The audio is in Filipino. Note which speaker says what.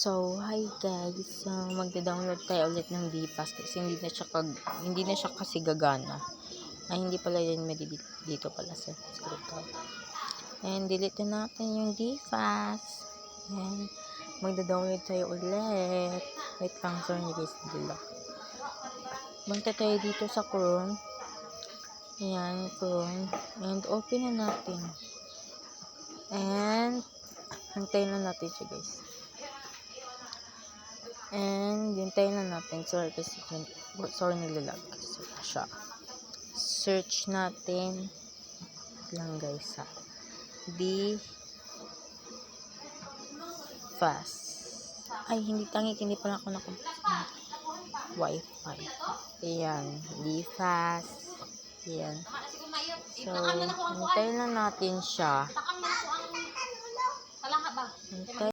Speaker 1: So, hi guys. So, magda-download tayo ulit ng DPass kasi hindi na siya kasi gagana. Ay, hindi pala yan dito pala sa screen. And delete na natin yung DPass. And magda-download tayo ulit. Wait lang, sorry guys, dila. Punta tayo dito sa Chrome. Ayan, Chrome. And open na natin. And hintayin na natin siya guys. And hintayin na natin. Sorry nilalag siya. Search natin lang guys ha. DPass. Ay, hindi pala ako Wi-Fi. Ayan, DPass. Ayan. So, hintayin na natin siya. Hintayin